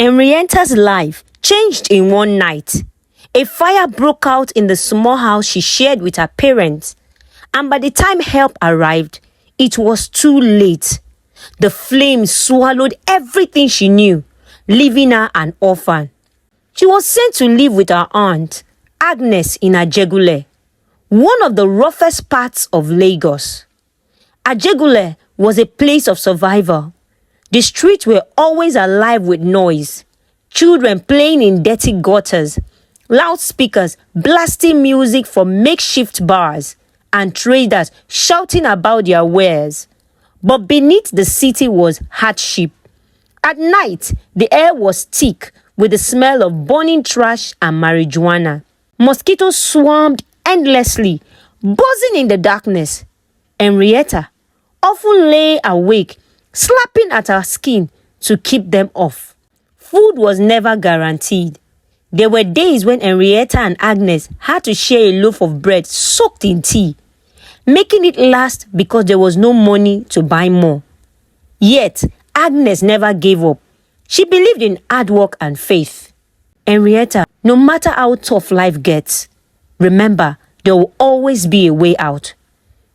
Henrietta's life changed in one night. A fire broke out in the small house she shared with her parents, and by the time help arrived, it was too late. The flames swallowed everything she knew, leaving her an orphan. She was sent to live with her aunt, Agnes, in Ajegule, one of the roughest parts of Lagos. Ajegule was a place of survival. The streets were always alive with noise, children playing in dirty gutters, loudspeakers blasting music from makeshift bars, and traders shouting about their wares. But beneath the city was hardship. At night, the air was thick with the smell of burning trash and marijuana. Mosquitoes swarmed endlessly, buzzing in the darkness. Henrietta often lay awake, slapping at her skin to keep them off. Food was never guaranteed. There were days when Henrietta and Agnes had to share a loaf of bread soaked in tea, making it last because there was no money to buy more. Yet, Agnes never gave up. She believed in hard work and faith. Henrietta, no matter how tough life gets, remember, there will always be a way out.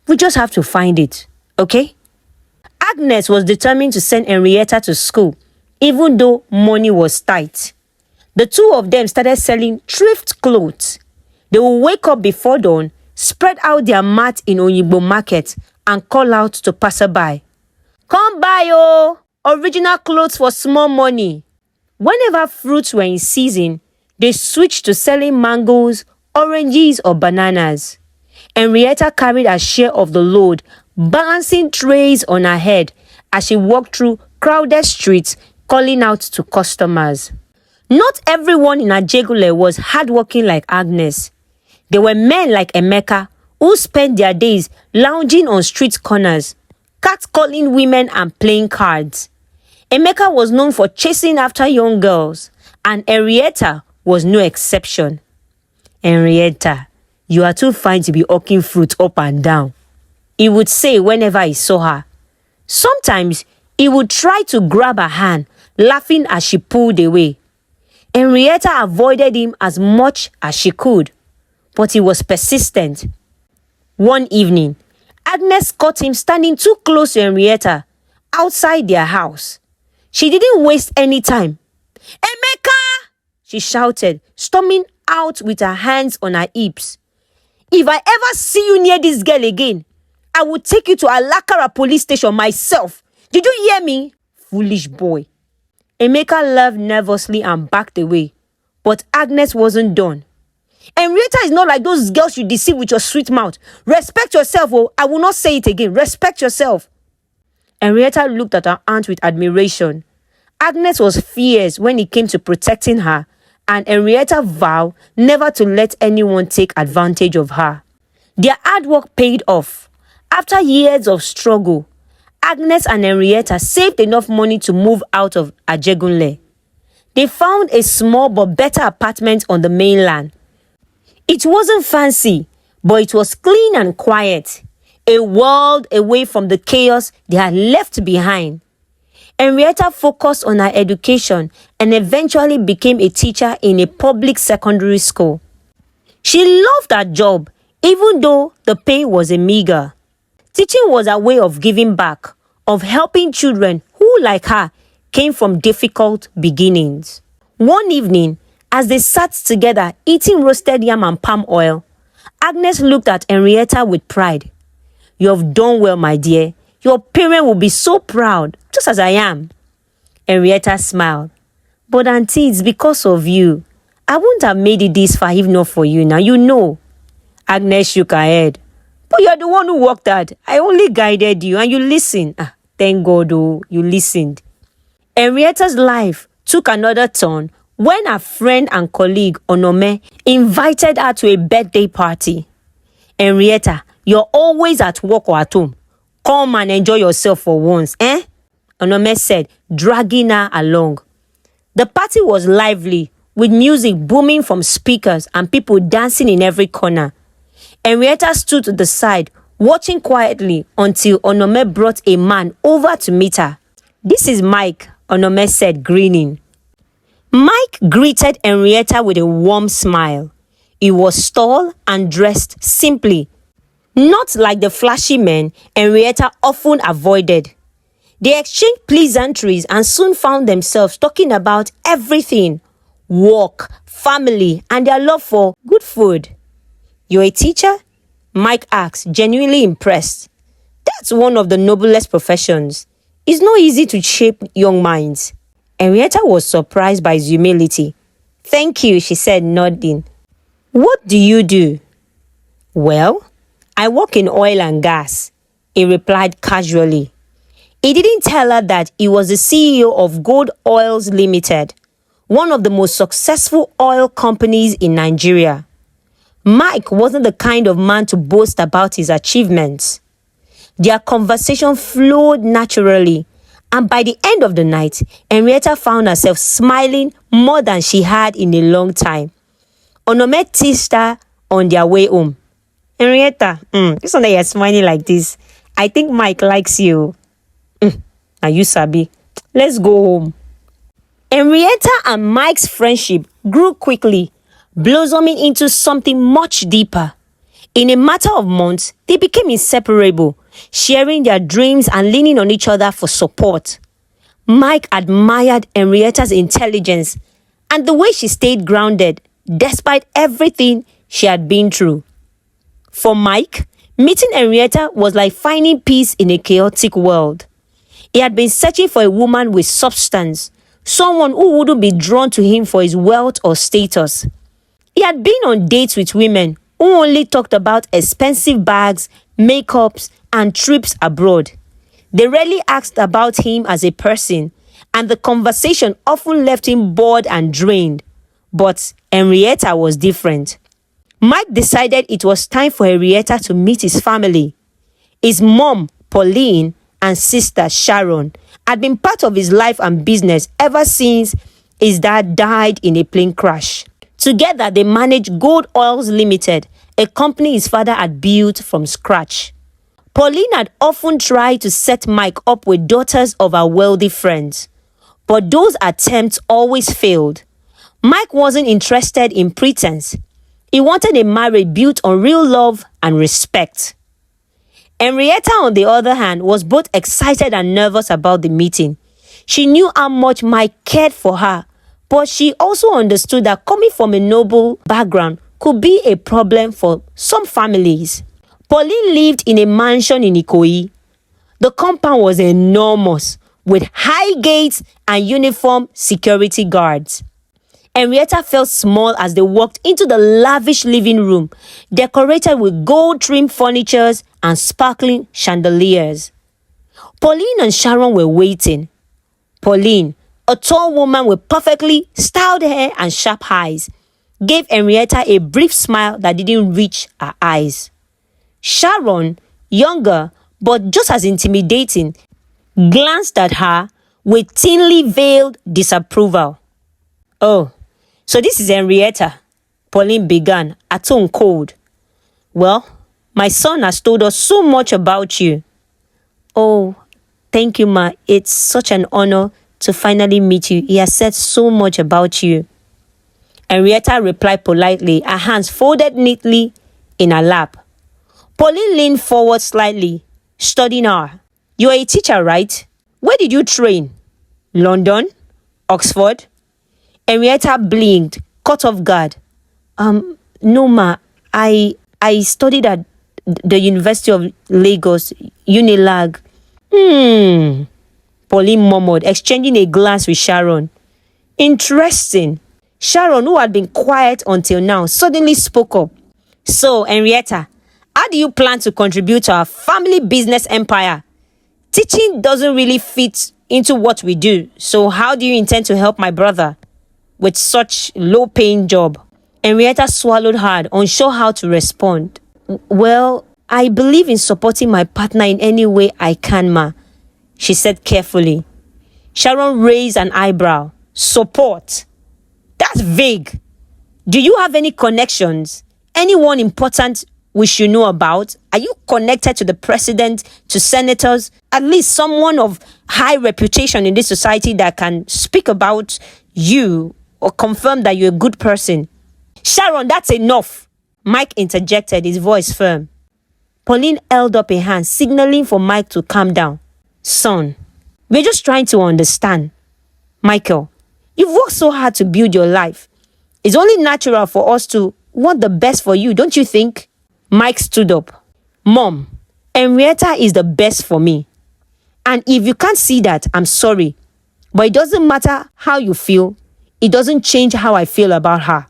We just have to find it, okay? Agnes was determined to send Henrietta to school, even though money was tight. The two of them started selling thrift clothes. They would wake up before dawn, spread out their mat in Oyigbo market, and call out to passerby. Come buy, oh! Original clothes for small money. Whenever fruits were in season, they switched to selling mangoes, oranges, or bananas. Henrietta carried her share of the load, balancing trays on her head as she walked through crowded streets, calling out to customers. Not everyone in Ajegule was hardworking like Agnes. There were men like Emeka who spent their days lounging on street corners, catcalling women and playing cards. Emeka was known for chasing after young girls, and Henrietta was no exception. Henrietta, you are too fine to be hawking fruit up and down, he would say whenever he saw her. Sometimes he would try to grab her hand, laughing as she pulled away. Henrietta avoided him as much as she could, but he was persistent. One evening, Agnes caught him standing too close to Henrietta outside their house. She didn't waste any time. Emeka! She shouted, storming out with her hands on her hips. If I ever see you near this girl again, I will take you to Alakara police station myself. Did you hear me? Foolish boy. Emeka laughed nervously and backed away. But Agnes wasn't done. Henrietta is not like those girls you deceive with your sweet mouth. Respect yourself, oh, I will not say it again. Respect yourself. Henrietta looked at her aunt with admiration. Agnes was fierce when it came to protecting her, and Henrietta vowed never to let anyone take advantage of her. Their hard work paid off. After years of struggle, Agnes and Henrietta saved enough money to move out of Ajegunle. They found a small but better apartment on the mainland. It wasn't fancy, but it was clean and quiet, a world away from the chaos they had left behind. Henrietta focused on her education and eventually became a teacher in a public secondary school. She loved her job, even though the pay was a meager. Teaching was a way of giving back, of helping children who, like her, came from difficult beginnings. One evening, as they sat together eating roasted yam and palm oil, Agnes looked at Henrietta with pride. You have done well, my dear. Your parents will be so proud, just as I am. Henrietta smiled. But auntie, it's because of you. I wouldn't have made it this far if not for you now, you know. Agnes shook her head. But you're the one who worked hard. I only guided you and you listened. Thank God, oh, you listened. Henrietta's life took another turn when her friend and colleague Onome invited her to a birthday party. Henrietta, you're always at work or at home. Come and enjoy yourself for once, eh? Onome said, dragging her along. The party was lively, with music booming from speakers and people dancing in every corner. Henrietta stood to the side, watching quietly until Onome brought a man over to meet her. This is Mike, Onome said, grinning. Mike greeted Henrietta with a warm smile. He was tall and dressed simply, not like the flashy men Henrietta often avoided. They exchanged pleasantries and soon found themselves talking about everything: work, family, and their love for good food. "You're a teacher?" Mike asked, genuinely impressed. "That's one of the noblest professions. It's not easy to shape young minds." Henrietta was surprised by his humility. "Thank you," she said, nodding. "What do you do?" "Well, I work in oil and gas," he replied casually. He didn't tell her that he was the CEO of Gold Oils Limited, one of the most successful oil companies in Nigeria. Mike wasn't the kind of man to boast about his achievements. Their conversation flowed naturally, and by the end of the night, Henrietta found herself smiling more than she had in a long time. Onome teased her on their way home. "Henrietta, this one that you're smiling like this, I think Mike likes you." "Now you sabi. Let's go home." Henrietta and Mike's friendship grew quickly, blossoming into something much deeper. In a matter of months, they became inseparable, sharing their dreams and leaning on each other for support. Mike admired Henrietta's intelligence and the way she stayed grounded despite everything she had been through. For Mike, meeting Henrietta was like finding peace in a chaotic world. He had been searching for a woman with substance, someone who wouldn't be drawn to him for his wealth or status. He had been on dates with women who only talked about expensive bags, makeups, and trips abroad. They rarely asked about him as a person, and the conversation often left him bored and drained. But Henrietta was different. Mike decided it was time for Henrietta to meet his family. His mom, Pauline, and sister, Sharon, had been part of his life and business ever since his dad died in a plane crash. Together, they managed Gold Oils Limited, a company his father had built from scratch. Pauline had often tried to set Mike up with daughters of her wealthy friends, but those attempts always failed. Mike wasn't interested in pretense. He wanted a marriage built on real love and respect. Henrietta, on the other hand, was both excited and nervous about the meeting. She knew how much Mike cared for her, but she also understood that coming from a noble background could be a problem for some families. Pauline lived in a mansion in Ikoyi. The compound was enormous, with high gates and uniformed security guards. Henrietta felt small as they walked into the lavish living room, decorated with gold-trimmed furniture and sparkling chandeliers. Pauline and Sharon were waiting. Pauline, a tall woman with perfectly styled hair and sharp eyes, gave Henrietta a brief smile that didn't reach her eyes. Sharon, younger but just as intimidating, glanced at her with thinly veiled disapproval. "Oh, so this is Henrietta," Pauline began, her tone cold. "Well, my son has told us so much about you." "Oh, thank you, ma. It's such an honor to finally meet you. He has said so much about you." Henrietta replied politely, her hands folded neatly in her lap. Pauline leaned forward slightly, studying her. "You're a teacher, right? Where did you train? London? Oxford?" Henrietta blinked, caught off guard. No, ma. I studied at the University of Lagos, Unilag." Pauline murmured, exchanging a glance with Sharon. "Interesting." Sharon, who had been quiet until now, suddenly spoke up. "So, Henrietta, how do you plan to contribute to our family business empire? Teaching doesn't really fit into what we do, so how do you intend to help my brother with such low-paying job?" Henrietta swallowed hard, unsure how to respond. "Well, I believe in supporting my partner in any way I can, ma," she said carefully. Sharon raised an eyebrow. "Support? That's vague. Do you have any connections? Anyone important we should know about? Are you connected to the president, to senators, at least someone of high reputation in this society that can speak about you or confirm that you're a good person. Sharon, that's enough. Mike interjected, his voice firm. Pauline held up a hand, signaling for Mike to calm down. Son, we're just trying to understand. Michael, you've worked so hard to build your life. It's only natural for us to want the best for you, don't you think? Mike stood up. Mom, Henrietta is the best for me. And if you can't see that, I'm sorry. But it doesn't matter how you feel. It doesn't change how I feel about her.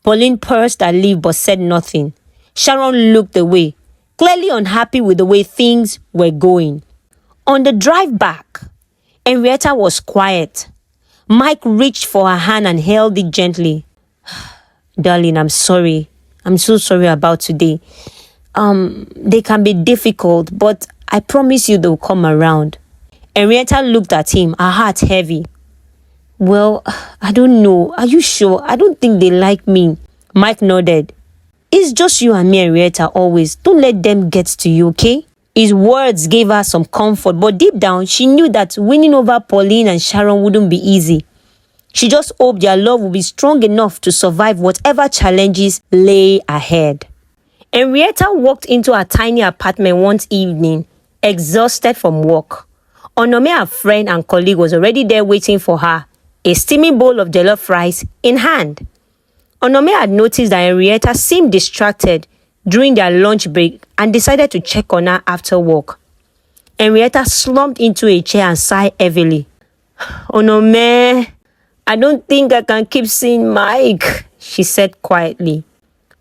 Pauline pursed her lip but said nothing. Sharon looked away, clearly unhappy with the way things were going. On the drive back, Henrietta was quiet. Mike reached for her hand and held it gently. Darling, I'm sorry. I'm so sorry about today. They can be difficult, but I promise you they'll come around. Henrietta looked at him, her heart heavy. Well, I don't know. Are you sure? I don't think they like me. Mike nodded. It's just you and me, Henrietta, always. Don't let them get to you, okay? His words gave her some comfort, but deep down, she knew that winning over Pauline and Sharon wouldn't be easy. She just hoped their love would be strong enough to survive whatever challenges lay ahead. Henrietta walked into her tiny apartment one evening, exhausted from work. Onome, her friend and colleague, was already there waiting for her, a steaming bowl of jollof rice in hand. Onome had noticed that Henrietta seemed distracted during their lunch break and decided to check on her after work. Henrietta slumped into a chair and sighed heavily. Onome, I don't think I can keep seeing Mike, she said quietly.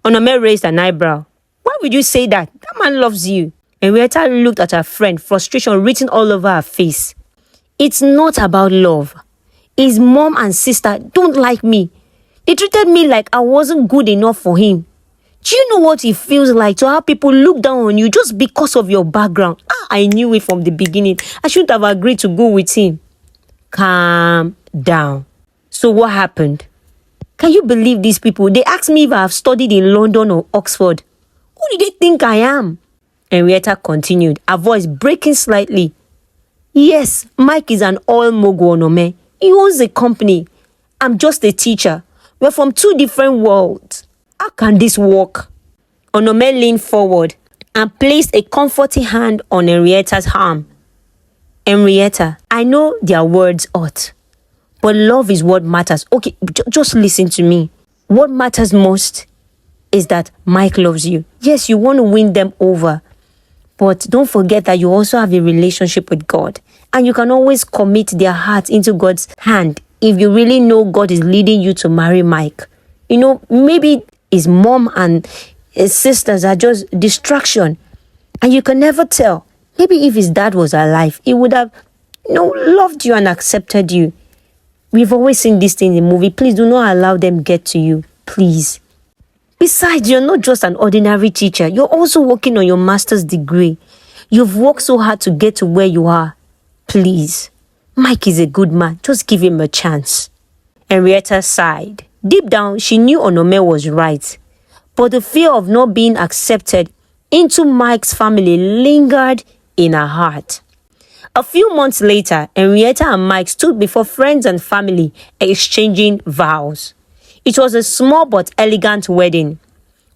Onome raised an eyebrow. Why would you say that? That man loves you. Henrietta looked at her friend, frustration written all over her face. It's not about love. His mom and sister don't like me. They treated me like I wasn't good enough for him. Do you know what it feels like to have people look down on you just because of your background? I knew it from the beginning. I shouldn't have agreed to go with him. Calm down. So what happened? Can you believe these people? They asked me if I have studied in London or Oxford. Who do they think I am? Henrietta continued, her voice breaking slightly. Yes, Mike is an oil mogul, Onome. He owns a company. I'm just a teacher. We're from two different worlds. How can this work? Onome leaned forward and placed a comforting hand on Henrietta's arm. Henrietta, I know their words hurt, but love is what matters. Okay, just listen to me. What matters most is that Mike loves you. Yes, you want to win them over. But don't forget that you also have a relationship with God. And you can always commit their hearts into God's hand if you really know God is leading you to marry Mike. You know, maybe his mom and his sisters are just distraction. And you can never tell. Maybe if his dad was alive, he would have, loved you and accepted you. We've always seen this thing in the movie. Please do not allow them get to you. Please. Besides, you're not just an ordinary teacher. You're also working on your master's degree. You've worked so hard to get to where you are. Please. Mike is a good man. Just give him a chance. Henrietta sighed. Deep down, she knew Onome was right. But the fear of not being accepted into Mike's family lingered in her heart. A few months later, Henrietta and Mike stood before friends and family exchanging vows. It was a small but elegant wedding.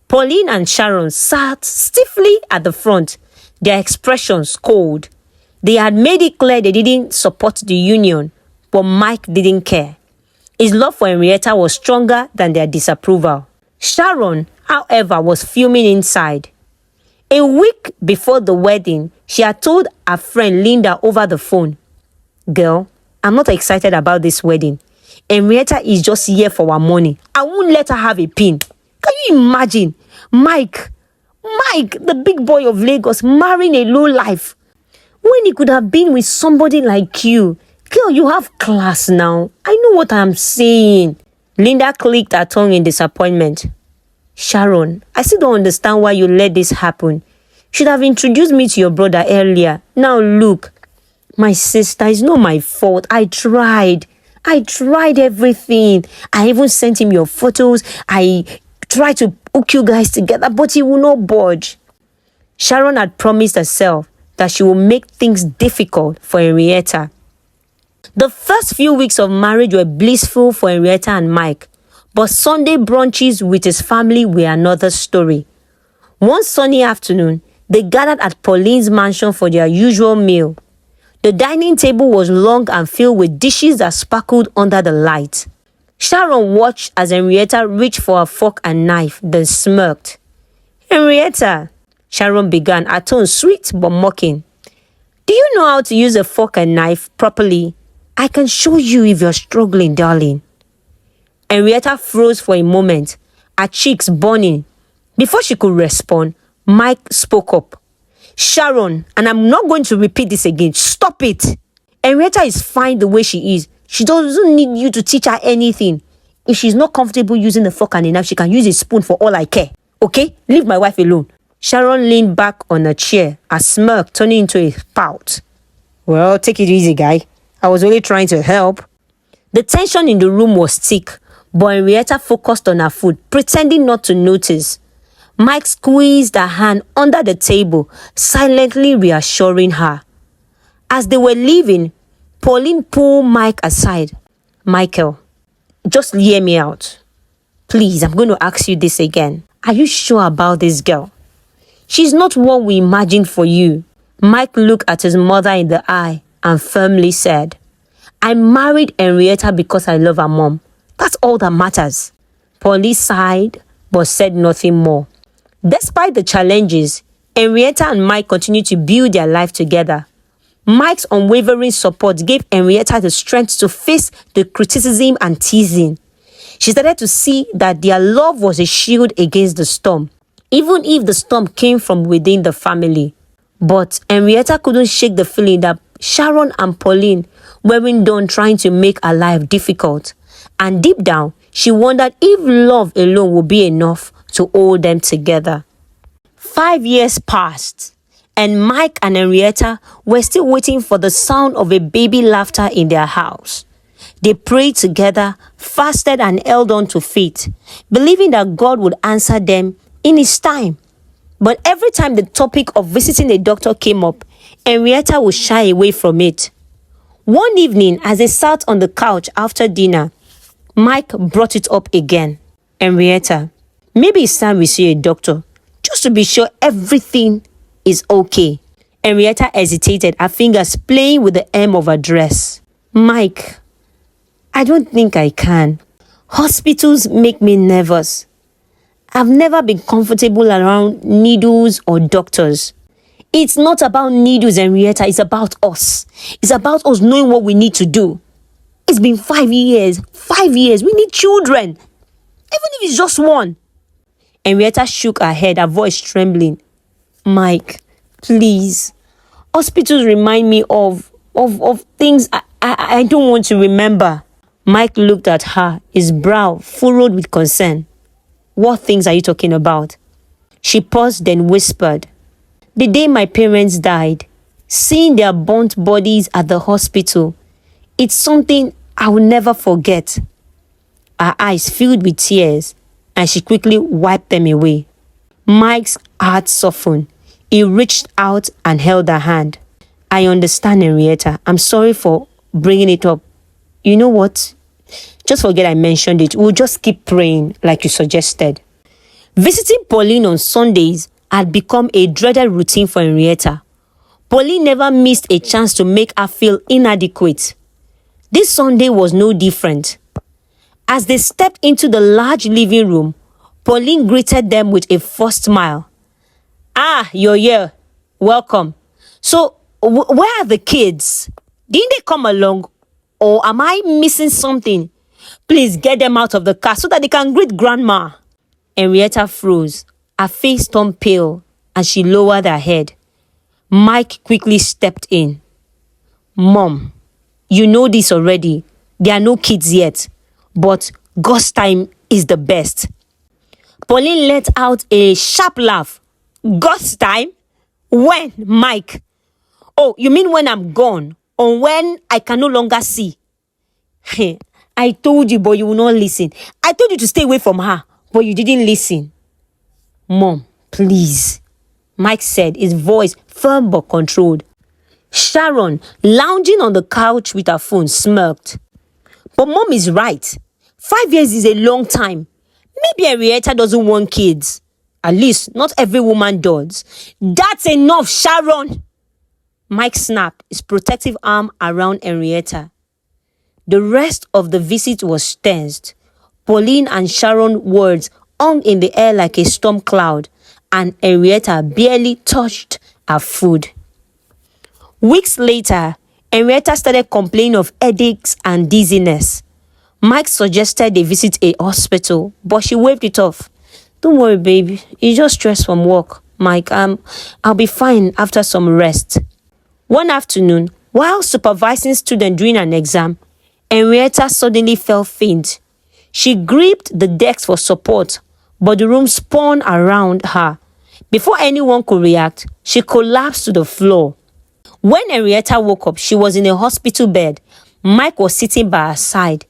Pauline and Sharon sat stiffly at the front, their expressions cold. They had made it clear they didn't support the union, but Mike didn't care. His love for Henrietta was stronger than their disapproval. Sharon, however, was fuming inside. A week before the wedding, she had told her friend Linda over the phone, "Girl, I'm not excited about this wedding. Henrietta is just here for our money. I won't let her have a pin." Can you imagine? Mike, the big boy of Lagos, marrying a low life when he could have been with somebody like you. Girl, you have class now. I know what I'm saying. Linda clicked her tongue in disappointment. Sharon, I still don't understand why you let this happen. You should have introduced me to your brother earlier. Now look, my sister, it's not my fault. I tried everything. I even sent him your photos. I tried to hook you guys together, but he will not budge. Sharon had promised herself that she will make things difficult for Henrietta. The first few weeks of marriage were blissful for Henrietta and Mike, but Sunday brunches with his family were another story. One sunny afternoon, they gathered at Pauline's mansion for their usual meal. The dining table was long and filled with dishes that sparkled under the light. Sharon watched as Henrietta reached for a fork and knife, then smirked. "Henrietta," Sharon began, her tone sweet but mocking. "Do you know how to use a fork and knife properly? I can show you if you're struggling, darling." Henrietta froze for a moment, her cheeks burning. Before she could respond, Mike spoke up. "Sharon, and I'm not going to repeat this again. Stop it. Henrietta is fine the way she is. She doesn't need you to teach her anything. If she's not comfortable using a fork and a knife, she can use a spoon for all I care. Okay? Leave my wife alone." Sharon leaned back on a chair, a smirk turning into a pout. "Well, take it easy, guy. I was only trying to help." The tension in the room was thick, but Henrietta focused on her food, pretending not to notice. Mike squeezed her hand under the table, silently reassuring her. As they were leaving, Pauline pulled Mike aside. "Michael, just hear me out. Please, I'm going to ask you this again. Are you sure about this girl? She's not what we imagined for you." Mike looked at his mother in the eye and firmly said, "I married Henrietta because I love her mom. That's all that matters." Pauline sighed but said nothing more. Despite the challenges, Henrietta and Mike continued to build their life together. Mike's unwavering support gave Henrietta the strength to face the criticism and teasing. She started to see that their love was a shield against the storm, even if the storm came from within the family. But Henrietta couldn't shake the feeling that Sharon and Pauline weren't done trying to make her life difficult. And deep down, she wondered if love alone would be enough to hold them together. 5 years passed, and Mike and Henrietta were still waiting for the sound of a baby laughter in their house. They prayed together, fasted and held on to faith, believing that God would answer them in His time. But every time the topic of visiting a doctor came up, Henrietta would shy away from it. One evening, as they sat on the couch after dinner, Mike brought it up again. "Henrietta, maybe it's time we see a doctor, just to be sure everything is okay." Henrietta hesitated, her fingers playing with the hem of her dress. "Mike, I don't think I can. Hospitals make me nervous. I've never been comfortable around needles or doctors." "It's not about needles, Henrietta. It's about us. It's about us knowing what we need to do. It's been 5 years. 5 years. We need children. Even if it's just one." Henrietta shook her head, her voice trembling. "Mike, please. Hospitals remind me of things I don't want to remember." Mike looked at her, his brow furrowed with concern. "What things are you talking about?" She paused, then whispered, "The day my parents died, seeing their burnt bodies at the hospital, it's something I will never forget." Her eyes filled with tears, and she quickly wiped them away. Mike's heart softened. He reached out and held her hand. "I understand, Henrietta. I'm sorry for bringing it up. You know what? Just forget I mentioned it. We'll just keep praying like you suggested." Visiting Pauline on Sundays had become a dreaded routine for Henrietta. Pauline never missed a chance to make her feel inadequate. This Sunday was no different. As they stepped into the large living room, Pauline greeted them with a forced smile. "Ah, you're here. Welcome. So, where are the kids? Didn't they come along? Or am I missing something? Please get them out of the car so that they can greet Grandma." Henrietta froze. Her face turned pale and she lowered her head. Mike quickly stepped in. "Mom, you know this already. There are no kids yet. But God's time is the best." Pauline let out a sharp laugh. "God's time? When, Mike? Oh, you mean when I'm gone? Or when I can no longer see?" "I told you, but you will not listen. I told you to stay away from her, but you didn't listen." "Mom, please," Mike said, his voice firm but controlled. Sharon, lounging on the couch with her phone, smirked. But Mom is right. 5 years is a long time. Maybe Henrietta doesn't want kids. At least, not every woman does. That's enough, Sharon! Mike snapped his protective arm around Henrietta. The rest of the visit was tensed. Pauline and Sharon's words hung in the air like a storm cloud, and Henrietta barely touched her food. Weeks later, Henrietta started complaining of headaches and dizziness. Mike suggested they visit a hospital, but she waved it off. Don't worry, baby. It's just stress from work. Mike, I'll be fine after some rest. One afternoon, while supervising students during an exam, Henrietta suddenly felt faint. She gripped the desk for support, but the room spun around her. Before anyone could react, she collapsed to the floor. When Henrietta woke up, she was in a hospital bed. Mike was sitting by her side,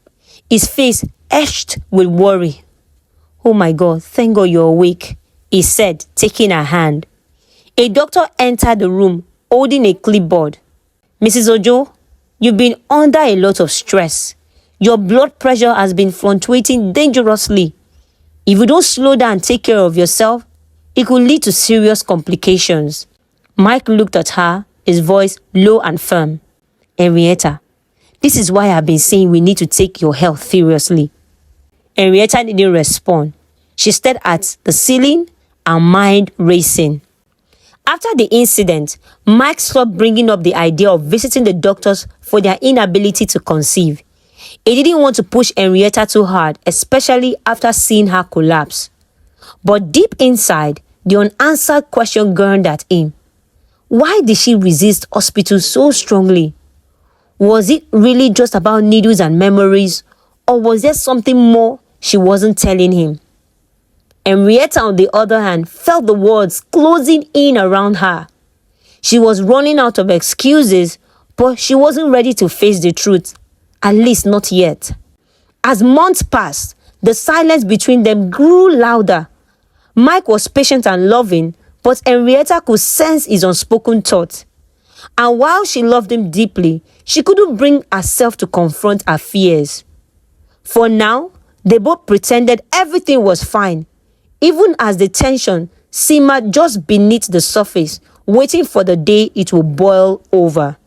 his face etched with worry. Oh my God, thank God you're awake, he said, taking her hand. A doctor entered the room, holding a clipboard. Mrs. Ojo, you've been under a lot of stress. Your blood pressure has been fluctuating dangerously. If you don't slow down and take care of yourself, it could lead to serious complications. Mike looked at her, his voice low and firm. Henrietta, this is why I've been saying we need to take your health seriously. Henrietta didn't respond. She stared at the ceiling, her mind racing. After the incident, Mike stopped bringing up the idea of visiting the doctors for their inability to conceive. He didn't want to push Henrietta too hard, especially after seeing her collapse. But deep inside, the unanswered question burned at him. Why did she resist hospital so strongly? Was it really just about needles and memories, or was there something more she wasn't telling him? Henrietta, on the other hand, felt the words closing in around her. She was running out of excuses, but she wasn't ready to face the truth, at least not yet. As months passed, the silence between them grew louder. Mike was patient and loving, but Henrietta could sense his unspoken thought. And while she loved him deeply, she couldn't bring herself to confront her fears. For now, they both pretended everything was fine, even as the tension simmered just beneath the surface, waiting for the day it would boil over.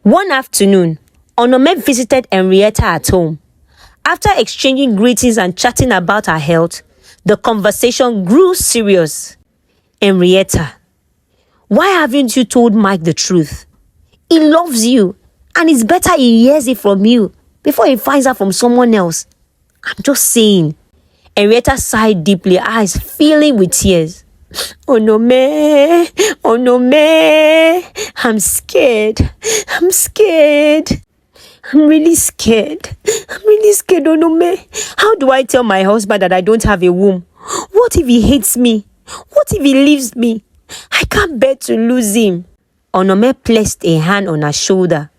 One afternoon, Onome visited Henrietta at home. After exchanging greetings and chatting about her health, the conversation grew serious. Henrietta, why haven't you told Mike the truth? He loves you, and it's better he hears it from you before he finds out from someone else. I'm just saying. Henrietta sighed deeply, eyes filling with tears. Oh no, I'm scared. I'm really scared. Oh no, how do I tell my husband that I don't have a womb? What if he hates me? What if he leaves me? I can't bear to lose him. Onome placed a hand on her shoulder.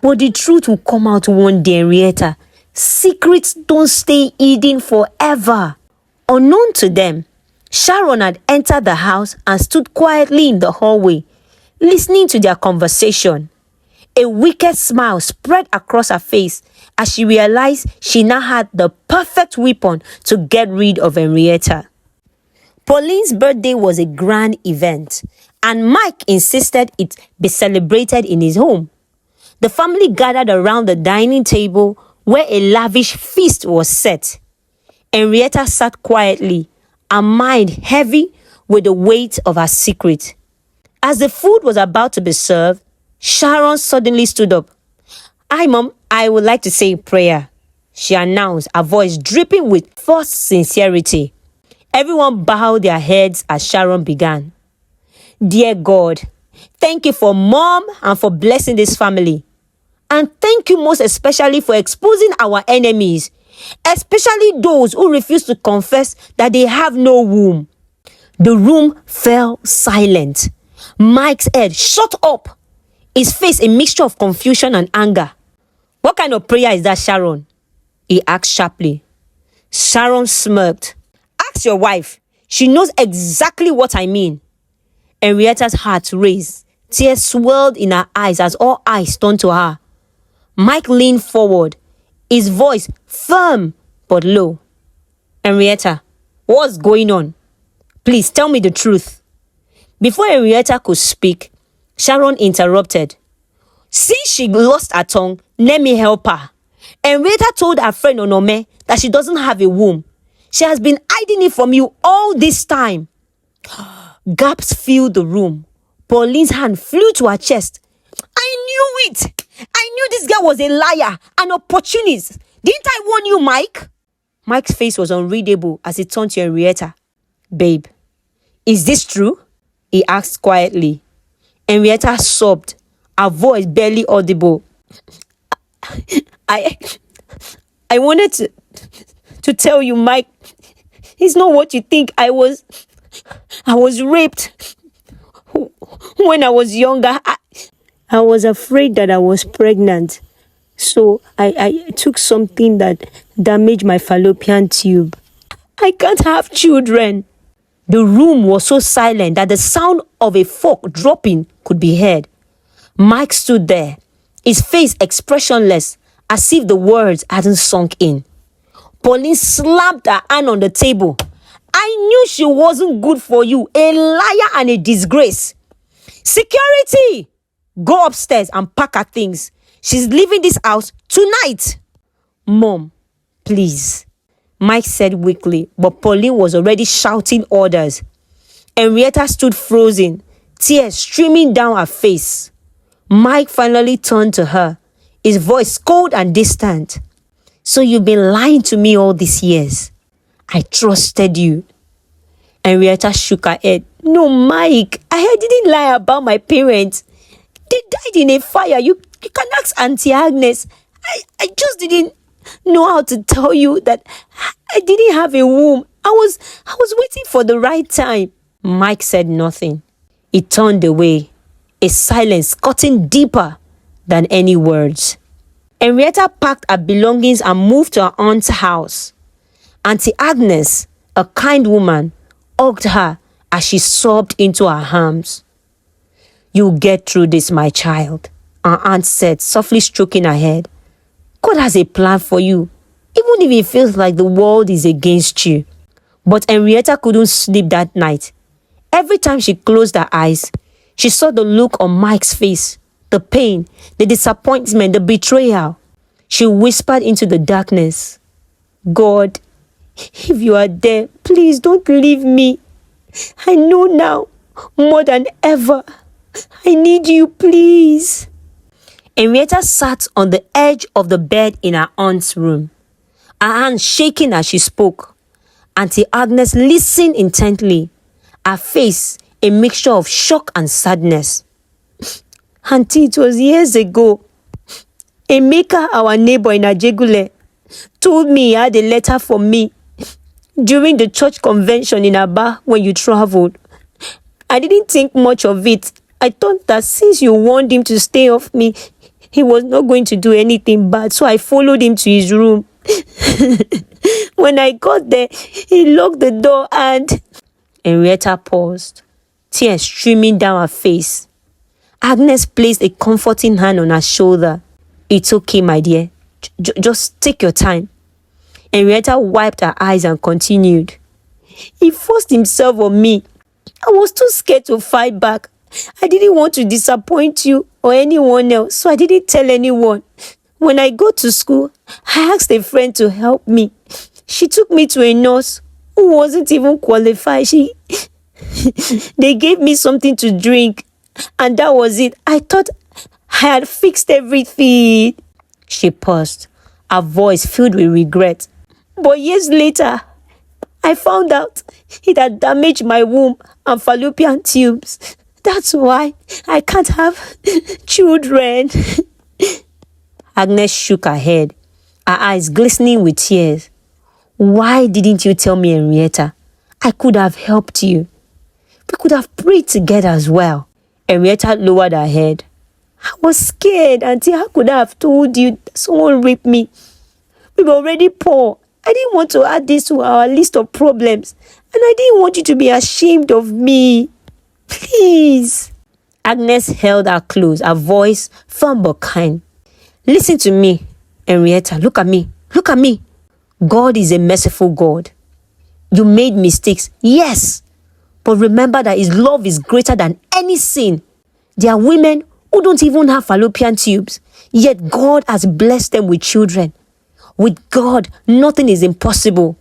But the truth will come out one day, Henrietta. Secrets don't stay hidden forever. Unknown to them, Sharon had entered the house and stood quietly in the hallway, listening to their conversation. A wicked smile spread across her face as she realized she now had the perfect weapon to get rid of Henrietta. Pauline's birthday was a grand event, and Mike insisted it be celebrated in his home. The family gathered around the dining table where a lavish feast was set. Henrietta sat quietly, her mind heavy with the weight of her secret. As the food was about to be served, Sharon suddenly stood up. Hi, Mom, I would like to say a prayer, she announced, her voice dripping with forced sincerity. Everyone bowed their heads as Sharon began. Dear God, thank you for Mom and for blessing this family. And thank you most especially for exposing our enemies, especially those who refuse to confess that they have no womb. The room fell silent. Mike's head shot up, his face a mixture of confusion and anger. What kind of prayer is that, Sharon? He asked sharply. Sharon smirked. Ask your wife. She knows exactly what I mean. Henrietta's heart raced, Tears swelled in her eyes as all eyes turned to her. Mike leaned forward, his voice firm but low. Henrietta, what's going on? Please tell me the truth. Before Henrietta could speak, Sharon interrupted. Since she lost her tongue, let me help her. Henrietta told her friend Onome that she doesn't have a womb. She has been hiding it from you all this time. Gasps filled the room. Pauline's hand flew to her chest. I knew it! I knew this girl was a liar, an opportunist. Didn't I warn you, Mike? Mike's face was unreadable as he turned to Henrietta. Babe, is this true? He asked quietly. Henrietta sobbed, her voice barely audible. I wanted to tell you, Mike. It's not what you think. I was raped when I was younger. I was afraid that I was pregnant. So I took something that damaged my fallopian tube. I can't have children. The room was so silent that the sound of a fork dropping could be heard. Mike stood there, his face expressionless, as if the words hadn't sunk in. Pauline slapped her hand on the table. I knew she wasn't good for you, a liar and a disgrace. Security! Go upstairs and pack her things. She's leaving this house tonight. Mom, please, Mike said weakly, but Pauline was already shouting orders. Henrietta stood frozen, tears streaming down her face. Mike finally turned to her, his voice cold and distant. So you've been lying to me all these years. I trusted you. Henrietta shook her head. No, Mike, I didn't lie about my parents. They died in a fire. You can ask Auntie Agnes. I just didn't know how to tell you that I didn't have a womb. I was waiting for the right time. Mike said nothing. He turned away, a silence cutting deeper than any words. Henrietta packed her belongings and moved to her aunt's house. Auntie Agnes, a kind woman, hugged her as she sobbed into her arms. You'll get through this, my child, her aunt said, softly stroking her head. God has a plan for you, even if it feels like the world is against you. But Henrietta couldn't sleep that night. Every time she closed her eyes, she saw the look on Mike's face, the pain, the disappointment, the betrayal. She whispered into the darkness, God, if you are there, please don't leave me. I know now, more than ever, I need you, please. Henrietta sat on the edge of the bed in her aunt's room, her hands shaking as she spoke. Auntie Agnes listened intently, her face a mixture of shock and sadness. Auntie, it was years ago. Emeka, our neighbor in Ajegule, told me he had a letter for me during the church convention in Aba when you traveled. I didn't think much of it. I thought that since you warned him to stay off me, he was not going to do anything bad, so I followed him to his room. When I got there, he locked the door and... Henrietta paused, tears streaming down her face. Agnes placed a comforting hand on her shoulder. It's okay, my dear. Just take your time. Henrietta wiped her eyes and continued. He forced himself on me. I was too scared to fight back. I didn't want to disappoint you or anyone else, so I didn't tell anyone. When I got to school, I asked a friend to help me. She took me to a nurse who wasn't even qualified. They gave me something to drink, and that was it. I thought I had fixed everything. She paused, her voice filled with regret. But years later, I found out it had damaged my womb and fallopian tubes. That's why I can't have children. Agnes shook her head, her eyes glistening with tears. Why didn't you tell me, Henrietta? I could have helped you. We could have prayed together as well. Henrietta lowered her head. I was scared, Auntie. How could I have told you that someone raped me? We were already poor. I didn't want to add this to our list of problems. And I didn't want you to be ashamed of me. Please. Agnes held her close, her voice firm but kind. Listen to me, Henrietta. Look at me. Look at me. God is a merciful God. You made mistakes, yes. But remember that His love is greater than any sin. There are women who don't even have fallopian tubes, yet God has blessed them with children. With God, nothing is impossible.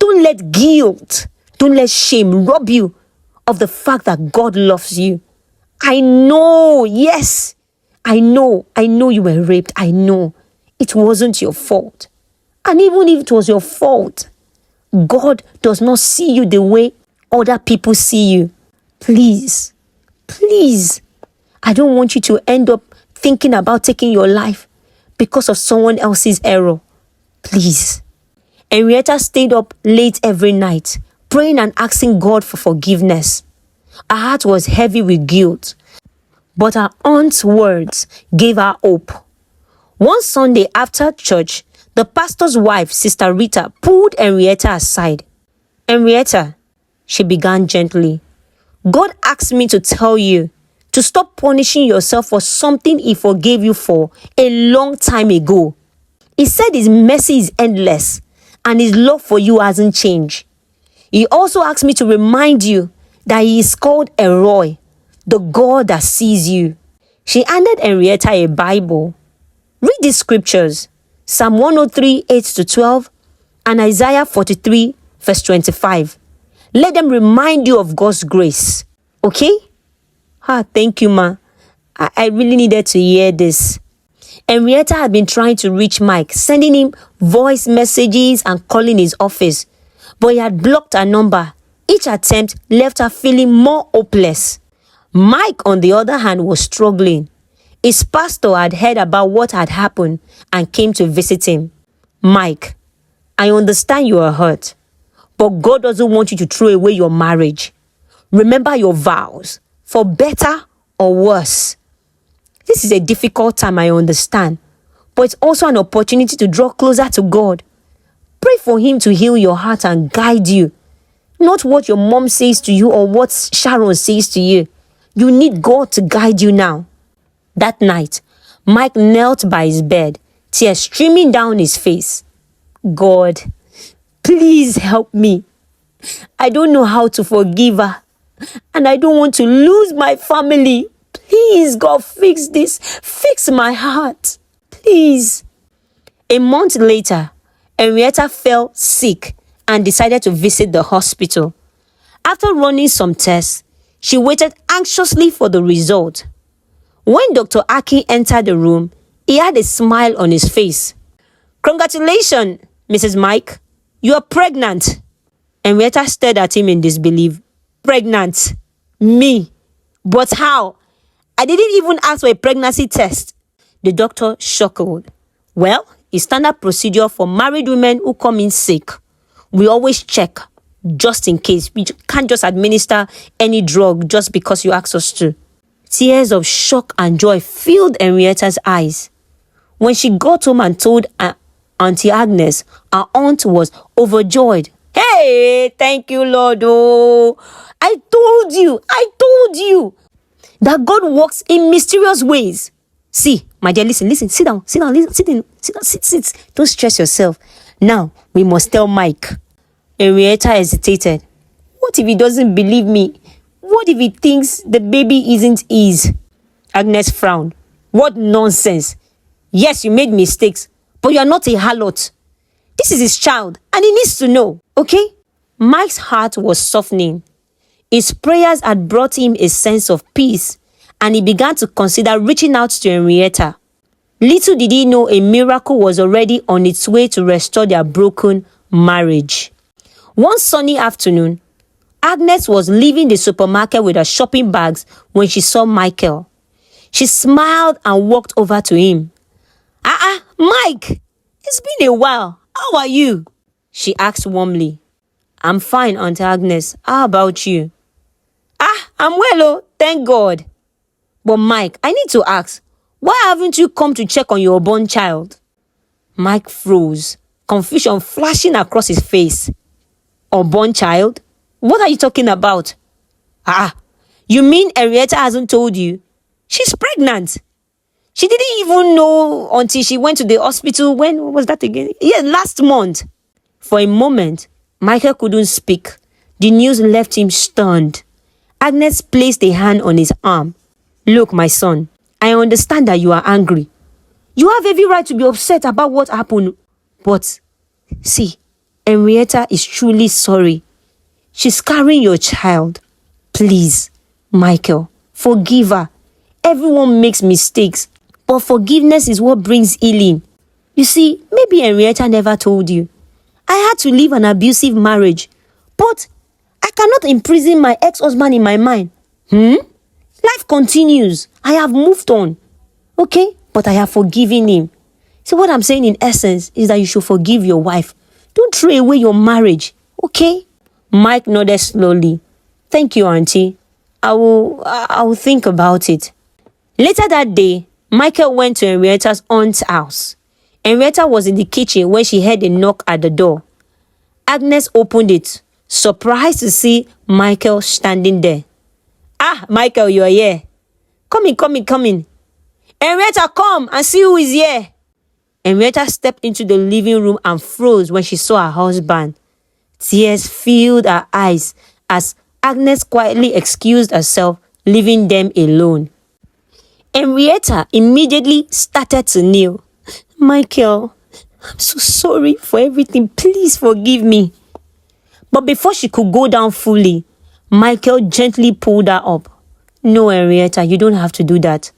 Don't let guilt, don't let shame rob you of the fact that God loves you. I know, yes, I know you were raped. I know it wasn't your fault. And even if it was your fault, God does not see you the way other people see you. Please, I don't want you to end up thinking about taking your life because of someone else's error. Please. Henrietta stayed up late every night, praying and asking God for forgiveness. Her heart was heavy with guilt, but her aunt's words gave her hope. One Sunday after church, the pastor's wife, Sister Rita, pulled Henrietta aside. Henrietta, she began gently, God asked me to tell you to stop punishing yourself for something He forgave you for a long time ago. He said His mercy is endless and His love for you hasn't changed. He also asked me to remind you that He is called Elroy, the God that sees you. She handed Henrietta a Bible. Read these scriptures, Psalm 103, 8-12, and Isaiah 43, verse 25. Let them remind you of God's grace. Okay? Thank you, ma. I really needed to hear this. Henrietta had been trying to reach Mike, sending him voice messages and calling his office. But he had blocked her number. Each attempt left her feeling more hopeless. Mike, on the other hand, was struggling. His pastor had heard about what had happened and came to visit him. Mike, I understand you are hurt, but God doesn't want you to throw away your marriage. Remember your vows, for better or worse. This is a difficult time, I understand, but it's also an opportunity to draw closer to God. Pray for Him to heal your heart and guide you. Not what your mom says to you or what Sharon says to you. You need God to guide you now. That night, Mike knelt by his bed, tears streaming down his face. God, please help me. I don't know how to forgive her, and I don't want to lose my family. Please, God, fix this. Fix my heart. Please. A month later, Henrietta fell sick and decided to visit the hospital. After running some tests, she waited anxiously for the result. When Dr. Aki entered the room, he had a smile on his face. Congratulations, Mrs. Mike. You are pregnant. Henrietta stared at him in disbelief. Pregnant? Me? But how? I didn't even ask for a pregnancy test. The doctor chuckled. Well, it's standard procedure for married women who come in sick. We always check, just in case. We can't just administer any drug just because you ask us to. Tears of shock and joy filled Henrietta's eyes. When she got home and told Auntie Agnes, her aunt was overjoyed. Hey, thank you, Lord. Oh, I told you that God works in mysterious ways. See, my dear, listen, sit down, sit. Don't stress yourself. Now, we must tell Mike. Henrietta hesitated. What if he doesn't believe me? What if he thinks the baby isn't his? Agnes frowned. What nonsense. Yes, you made mistakes, but you are not a harlot. This is his child, and he needs to know, okay? Mike's heart was softening. His prayers had brought him a sense of peace, and he began to consider reaching out to Henrietta. Little did he know a miracle was already on its way to restore their broken marriage. One sunny afternoon, Agnes was leaving the supermarket with her shopping bags when she saw Michael. She smiled and walked over to him. Mike, it's been a while. How are you? She asked warmly. I'm fine, Aunt Agnes. How about you? I'm well, thank God. But Mike, I need to ask, why haven't you come to check on your born child? Mike froze, confusion flashing across his face. Unborn child? What are you talking about? You mean Henrietta hasn't told you? She's pregnant. She didn't even know until she went to the hospital. When was that again? Yeah, last month. For a moment, Michael couldn't speak. The news left him stunned. Agnes placed a hand on his arm. Look, my son, I understand that you are angry. You have every right to be upset about what happened. But, see, Henrietta is truly sorry. She's carrying your child. Please, Michael, forgive her. Everyone makes mistakes, but forgiveness is what brings healing. You see, maybe Henrietta never told you. I had to leave an abusive marriage, but I cannot imprison my ex-husband in my mind. Life continues. I have moved on. Okay? But I have forgiven him. So what I'm saying in essence is that you should forgive your wife. Don't throw away your marriage. Okay? Mike nodded slowly. Thank you, Auntie. I will think about it. Later that day, Michael went to Henrietta's aunt's house. Henrietta was in the kitchen when she heard a knock at the door. Agnes opened it, surprised to see Michael standing there. Ah, Michael, you are here. Come in. Henrietta, come and see who is here. Henrietta stepped into the living room and froze when she saw her husband. Tears filled her eyes as Agnes quietly excused herself, leaving them alone. Henrietta immediately started to kneel. Michael, I'm so sorry for everything. Please forgive me. But before she could go down fully, Michael gently pulled her up. No, Henrietta, you don't have to do that.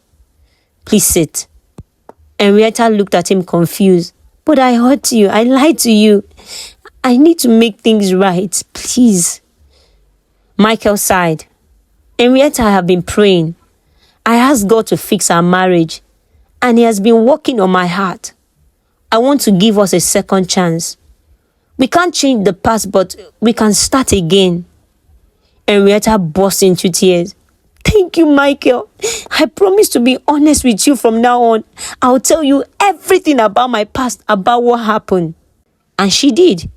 Please sit. Henrietta looked at him confused. But I hurt you. I lied to you. I need to make things right. Please. Michael sighed. Henrietta, I have been praying. I asked God to fix our marriage, and He has been working on my heart. I want to give us a second chance. We can't change the past, but we can start again. Henrietta burst into tears. Thank you, Michael. I promise to be honest with you from now on. I'll tell you everything about my past, about what happened. And she did.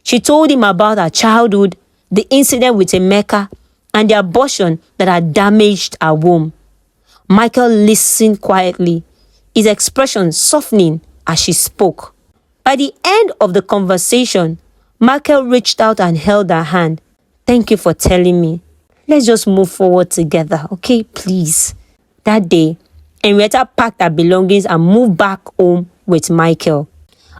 She told him about her childhood, the incident with Emeka, and the abortion that had damaged her womb. Michael listened quietly, his expression softening as she spoke. By the end of the conversation, Michael reached out and held her hand. Thank you for telling me. Let's just move forward together, okay? Please. That day, Henrietta packed her belongings and moved back home with Michael.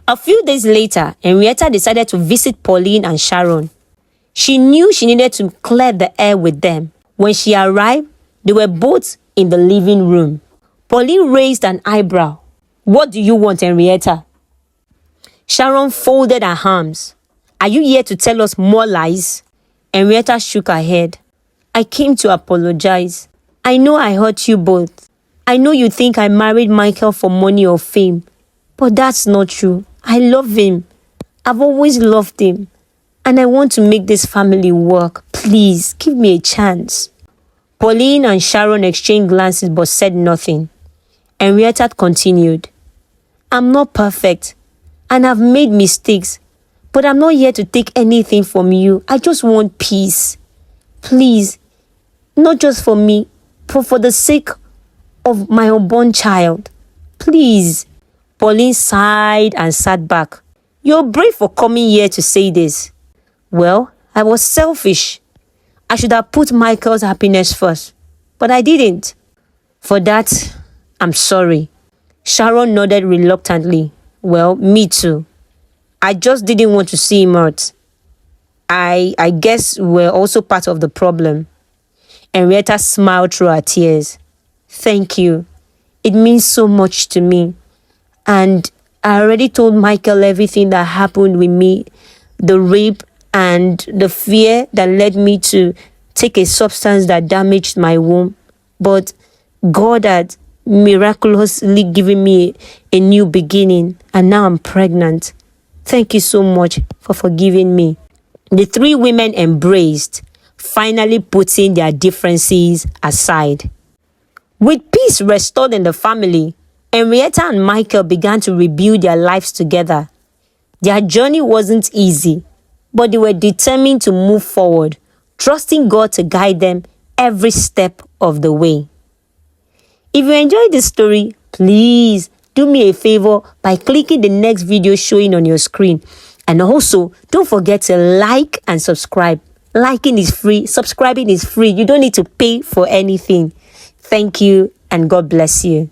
A few days later, Henrietta decided to visit Pauline and Sharon. She knew she needed to clear the air with them. When she arrived, they were both in the living room. Pauline raised an eyebrow. What do you want, Henrietta? Sharon folded her arms. Are you here to tell us more lies? Henrietta shook her head. I came to apologize. I know I hurt you both. I know you think I married Michael for money or fame. But that's not true. I love him. I've always loved him. And I want to make this family work. Please, give me a chance. Pauline and Sharon exchanged glances but said nothing. Henrietta continued. I'm not perfect. And I've made mistakes. But I'm not here to take anything from you. I just want peace. Please, not just for me, but for the sake of my unborn child. Please. Pauline sighed and sat back. You're brave for coming here to say this. Well, I was selfish. I should have put Michael's happiness first, but I didn't. For that, I'm sorry. Sharon nodded reluctantly. Well, me too. I just didn't want to see him hurt. I guess we're also part of the problem. Henrietta smiled through her tears. Thank you. It means so much to me. And I already told Michael everything that happened with me, the rape and the fear that led me to take a substance that damaged my womb. But God had miraculously given me a new beginning, and now I'm pregnant. Thank you so much for forgiving me. The three women embraced, finally putting their differences aside. With peace restored in the family, Henrietta and Michael began to rebuild their lives together. Their journey wasn't easy, but they were determined to move forward, trusting God to guide them every step of the way. If you enjoyed this story, please do me a favor by clicking the next video showing on your screen. And also, don't forget to like and subscribe. Liking is free. Subscribing is free. You don't need to pay for anything. Thank you and God bless you.